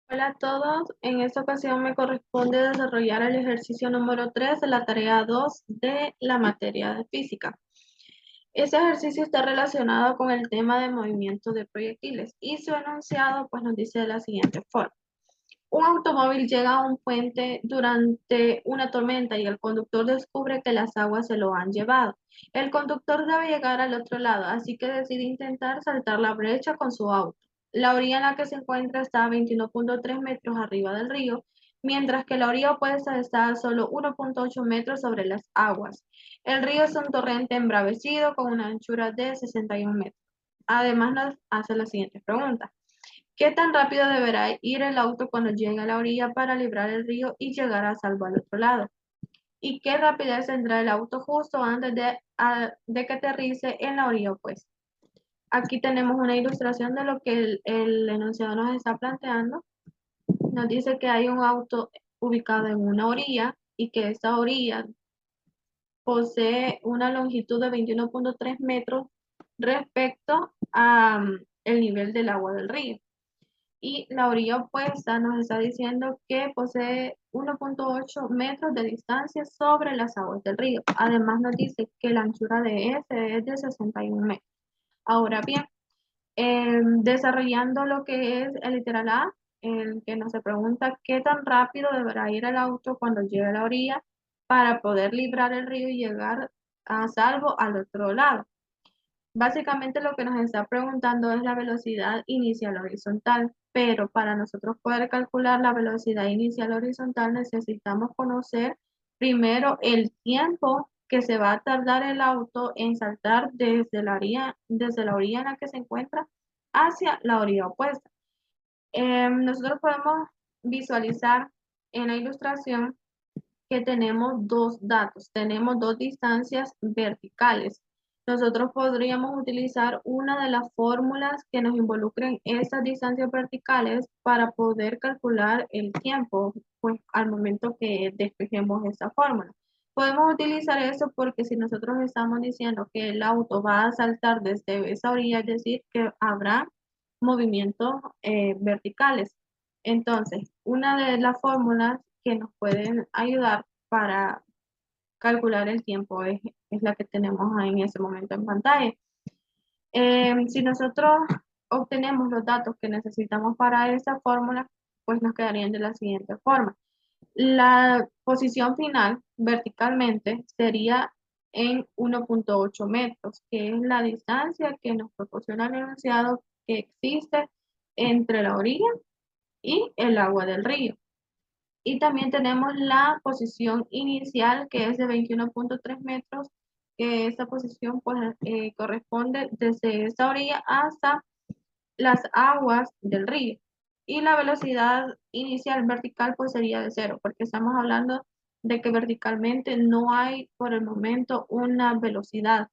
Hola a todos, en esta ocasión me corresponde desarrollar el ejercicio número 3 de la tarea 2 de la materia de física. Este ejercicio está relacionado con el tema de movimiento de proyectiles y su enunciado pues nos dice de la siguiente forma. Un automóvil llega a un puente durante una tormenta y el conductor descubre que las aguas se lo han llevado. El conductor debe llegar al otro lado, así que decide intentar saltar la brecha con su auto. La orilla en la que se encuentra está a 21.3 metros arriba del río, mientras que la orilla opuesta está a solo 1.8 metros sobre las aguas. El río es un torrente embravecido con una anchura de 61 metros. Además, nos hace la siguiente pregunta. ¿Qué tan rápido deberá ir el auto cuando llegue a la orilla para librar el río y llegar a salvo al otro lado? ¿Y qué rapidez tendrá el auto justo antes de que aterrice en la orilla opuesta? Aquí tenemos una ilustración de lo que el enunciado nos está planteando. Nos dice que hay un auto ubicado en una orilla y que esta orilla posee una longitud de 21.3 metros respecto a el nivel del agua del río. Y la orilla opuesta nos está diciendo que posee 1.8 metros de distancia sobre las aguas del río. Además nos dice que la anchura de este es de 61 metros. Ahora bien, desarrollando lo que es el literal A, el que nos se pregunta qué tan rápido deberá ir el auto cuando llegue a la orilla para poder librar el río y llegar a salvo al otro lado. Básicamente lo que nos está preguntando es la velocidad inicial horizontal, pero para nosotros poder calcular la velocidad inicial horizontal necesitamos conocer primero el tiempo que se va a tardar el auto en saltar desde la orilla en la que se encuentra hacia la orilla opuesta. Nosotros podemos visualizar en la ilustración que tenemos dos datos, tenemos dos distancias verticales. Nosotros podríamos utilizar una de las fórmulas que nos involucren estas distancias verticales para poder calcular el tiempo, pues al momento que despejemos esta fórmula. Podemos utilizar eso porque si nosotros estamos diciendo que el auto va a saltar desde esa orilla, es decir, que habrá movimientos verticales. Entonces, una de las fórmulas que nos pueden ayudar para calcular el tiempo es la que tenemos ahí en ese momento en pantalla. Si nosotros obtenemos los datos que necesitamos para esa fórmula, pues nos quedarían de la siguiente forma. La posición final verticalmente sería en 1.8 metros, que es la distancia que nos proporciona el enunciado que existe entre la orilla y el agua del río. Y también tenemos la posición inicial que es de 21.3 metros, que esta posición pues corresponde desde esta orilla hasta las aguas del río. Y la velocidad inicial vertical pues sería de cero, porque estamos hablando de que verticalmente no hay por el momento una velocidad,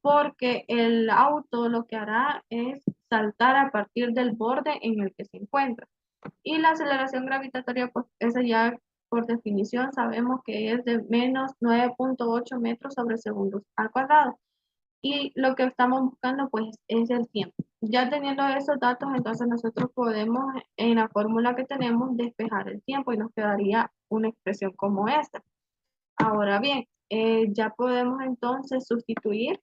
porque el auto lo que hará es saltar a partir del borde en el que se encuentra. Y la aceleración gravitatoria, pues esa ya por definición sabemos que es de menos 9.8 metros sobre segundos al cuadrado. Y lo que estamos buscando, pues, es el tiempo. Ya teniendo esos datos, entonces nosotros podemos, en la fórmula que tenemos, despejar el tiempo y nos quedaría una expresión como esta. Ahora bien, ya podemos entonces sustituir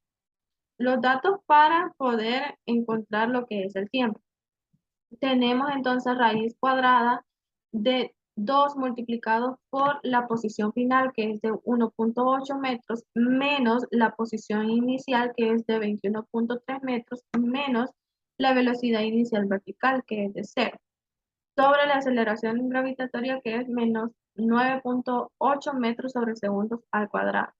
los datos para poder encontrar lo que es el tiempo. Tenemos entonces raíz cuadrada de 2 multiplicado por la posición final, que es de 1.8 metros, menos la posición inicial, que es de 21.3 metros, menos la velocidad inicial vertical, que es de cero, sobre la aceleración gravitatoria, que es menos 9.8 metros sobre segundos al cuadrado.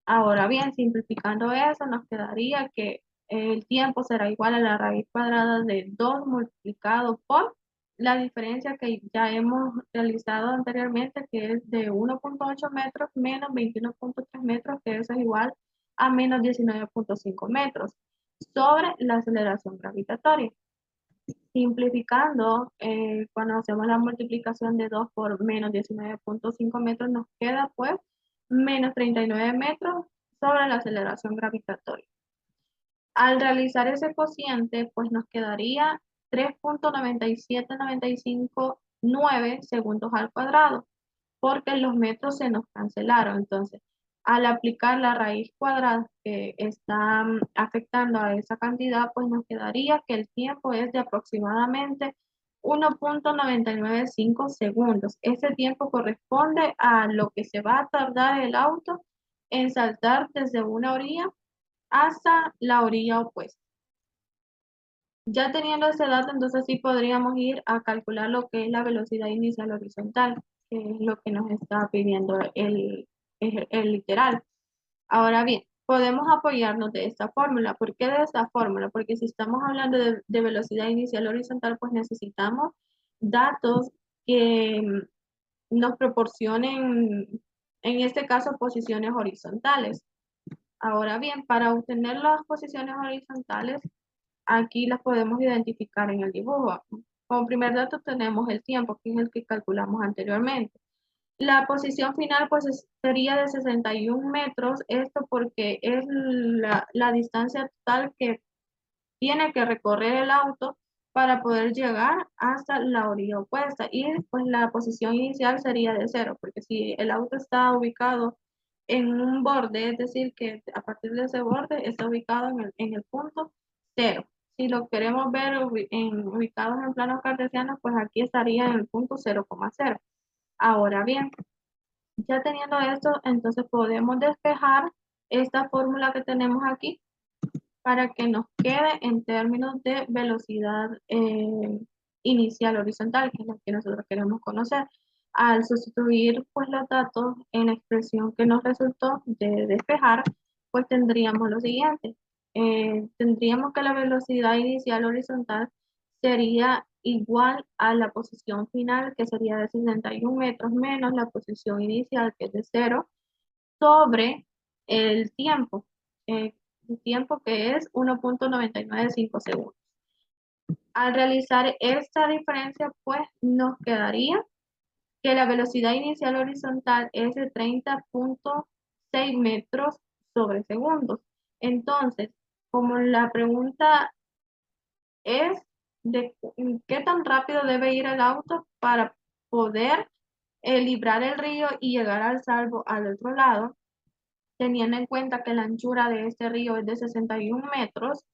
Ahora bien, simplificando eso, nos quedaría que el tiempo será igual a la raíz cuadrada de 2 multiplicado por la diferencia que ya hemos realizado anteriormente, que es de 1.8 metros menos 21.3 metros, que eso es igual a menos 19.5 metros, sobre la aceleración gravitatoria. Simplificando, cuando hacemos la multiplicación de 2 por menos 19.5 metros, nos queda pues menos 39 metros sobre la aceleración gravitatoria. Al realizar ese cociente, pues nos quedaría 3,97959 segundos al cuadrado, porque los metros se nos cancelaron. Entonces, al aplicar la raíz cuadrada que está afectando a esa cantidad, pues nos quedaría que el tiempo es de aproximadamente 1,995 segundos. Ese tiempo corresponde a lo que se va a tardar el auto en saltar desde una orilla hasta la orilla opuesta. Ya teniendo ese dato, entonces sí podríamos ir a calcular lo que es la velocidad inicial horizontal, que es lo que nos está pidiendo el literal. Ahora bien, podemos apoyarnos de esta fórmula. ¿Por qué de esta fórmula? Porque si estamos hablando de velocidad inicial horizontal, pues necesitamos datos que nos proporcionen, en este caso, posiciones horizontales. Ahora bien, para obtener las posiciones horizontales, aquí las podemos identificar en el dibujo. Como primer dato tenemos el tiempo, que es el que calculamos anteriormente. La posición final pues sería de 61 metros, esto porque es la distancia total que tiene que recorrer el auto para poder llegar hasta la orilla opuesta. Y pues la posición inicial sería de cero, porque si el auto está ubicado en un borde, es decir, que a partir de ese borde está ubicado en el punto cero. Si lo queremos ver ubicados en planos cartesianos, pues aquí estaría en el punto 0,0. Ahora bien, ya teniendo esto, entonces podemos despejar esta fórmula que tenemos aquí para que nos quede en términos de velocidad inicial horizontal, que es lo que nosotros queremos conocer. Al sustituir pues los datos en la expresión que nos resultó de despejar, pues tendríamos lo siguiente. Tendríamos que la velocidad inicial horizontal sería igual a la posición final, que sería de 61 metros, menos la posición inicial, que es de cero, sobre el tiempo. El tiempo que es 1,995 segundos. Al realizar esta diferencia, pues nos quedaría que la velocidad inicial horizontal es de 30,6 metros sobre segundos. Entonces, como la pregunta es de qué tan rápido debe ir el auto para poder librar el río y llegar al salvo al otro lado, teniendo en cuenta que la anchura de este río es de 61 metros,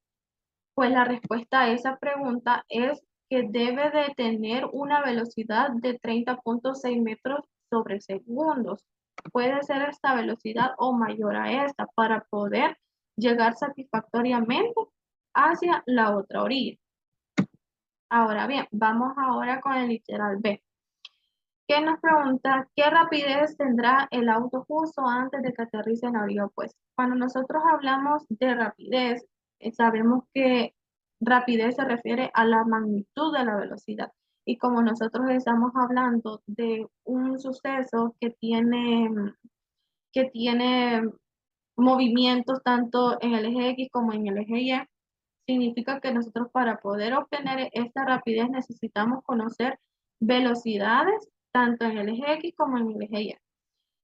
pues la respuesta a esa pregunta es que debe de tener una velocidad de 30,6 metros sobre segundos. Puede ser esta velocidad o mayor a esta para poder llegar satisfactoriamente hacia la otra orilla. Ahora bien, vamos ahora con el literal B, que nos pregunta qué rapidez tendrá el auto justo antes de que aterrice en la orilla opuesta. Cuando nosotros hablamos de rapidez, sabemos que rapidez se refiere a la magnitud de la velocidad. Y como nosotros estamos hablando de un suceso que tiene movimientos tanto en el eje X como en el eje Y, significa que nosotros para poder obtener esta rapidez necesitamos conocer velocidades tanto en el eje X como en el eje Y.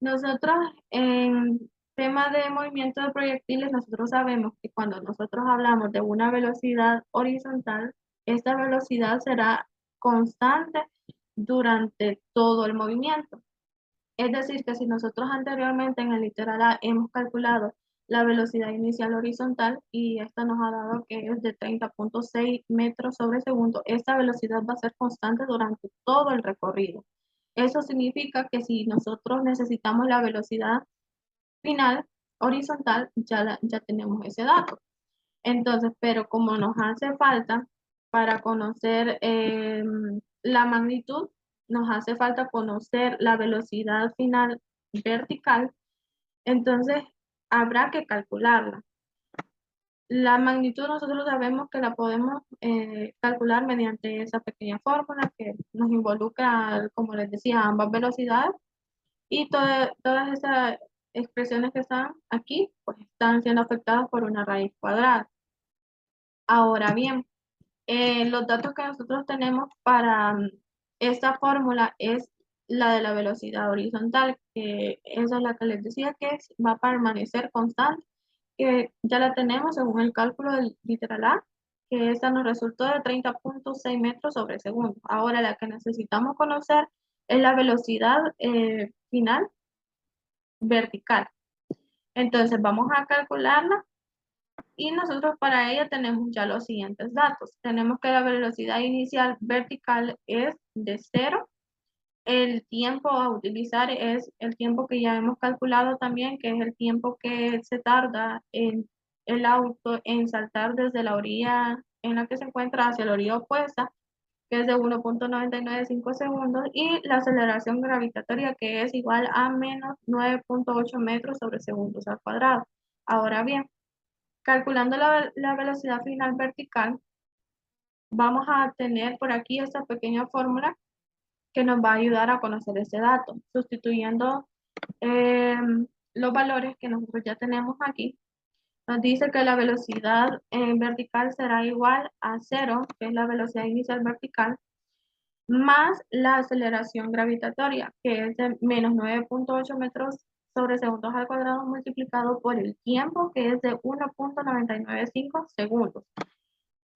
Nosotros en tema de movimiento de proyectiles, nosotros sabemos que cuando nosotros hablamos de una velocidad horizontal, esta velocidad será constante durante todo el movimiento. Es decir, que si nosotros anteriormente en el literal A hemos calculado la velocidad inicial horizontal y esta nos ha dado que es de 30,6 metros sobre segundo, esta velocidad va a ser constante durante todo el recorrido. Eso significa que si nosotros necesitamos la velocidad final horizontal, ya tenemos ese dato. Entonces, pero como nos hace falta para conocer la magnitud, nos hace falta conocer la velocidad final vertical, entonces habrá que calcularla. La magnitud nosotros sabemos que la podemos calcular mediante esa pequeña fórmula que nos involucra, como les decía, ambas velocidades y todas esas expresiones que están aquí, pues están siendo afectadas por una raíz cuadrada. Ahora bien, los datos que nosotros tenemos para esta fórmula es la de la velocidad horizontal, que esa es la que les decía que va a permanecer constante, que ya la tenemos según el cálculo del literal A, que esta nos resultó de 30,6 metros sobre segundo. Ahora la que necesitamos conocer es la velocidad final vertical. Entonces vamos a calcularla y nosotros para ella tenemos ya los siguientes datos. Tenemos que la velocidad inicial vertical es de 0. El tiempo a utilizar es el tiempo que ya hemos calculado también, que es el tiempo que se tarda en el auto en saltar desde la orilla en la que se encuentra hacia la orilla opuesta, que es de 1,995 segundos, y la aceleración gravitatoria, que es igual a menos 9,8 metros sobre segundos al cuadrado. Ahora bien, calculando la velocidad final vertical, vamos a tener por aquí esta pequeña fórmula que nos va a ayudar a conocer ese dato, sustituyendo eh, los valores que nosotros ya tenemos aquí. Nos dice que la velocidad vertical será igual a 0, que es la velocidad inicial vertical, más la aceleración gravitatoria, que es de menos 9,8 metros sobre segundos al cuadrado multiplicado por el tiempo, que es de 1,995 segundos.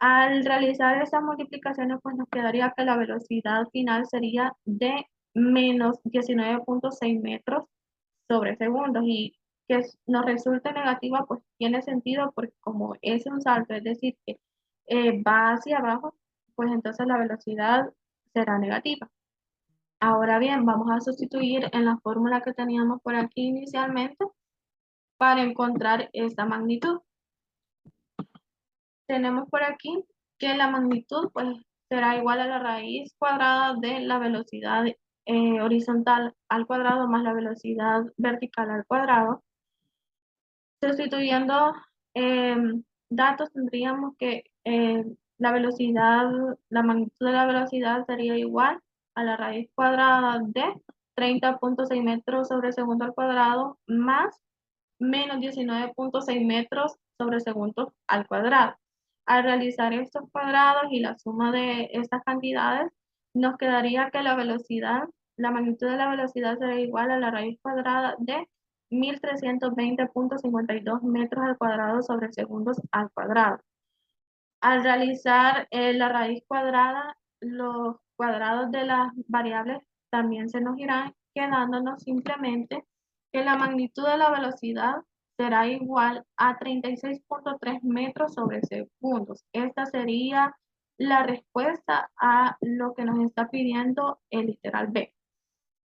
Al realizar estas multiplicaciones, pues nos quedaría que la velocidad final sería de menos 19,6 metros sobre segundos, y que nos resulte negativa, pues tiene sentido porque como es un salto, es decir, que va hacia abajo, pues entonces la velocidad será negativa. Ahora bien, vamos a sustituir en la fórmula que teníamos por aquí inicialmente para encontrar esta magnitud. Tenemos por aquí que la magnitud pues será igual a la raíz cuadrada de la velocidad horizontal al cuadrado más la velocidad vertical al cuadrado. Sustituyendo datos, tendríamos que la velocidad, la magnitud de la velocidad sería igual a la raíz cuadrada de 30,6 metros sobre segundo al cuadrado más menos 19,6 metros sobre segundo al cuadrado. Al realizar estos cuadrados y la suma de estas cantidades, nos quedaría que la velocidad, la magnitud de la velocidad será igual a la raíz cuadrada de 1320,52 metros al cuadrado sobre segundos al cuadrado. Al realizar la raíz cuadrada, los cuadrados de las variables también se nos irán, quedándonos simplemente que la magnitud de la velocidad será igual a 36,3 metros sobre segundos. Esta sería la respuesta a lo que nos está pidiendo el literal B.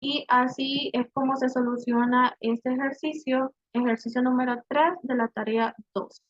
Y así es como se soluciona este ejercicio número 3 de la tarea 2.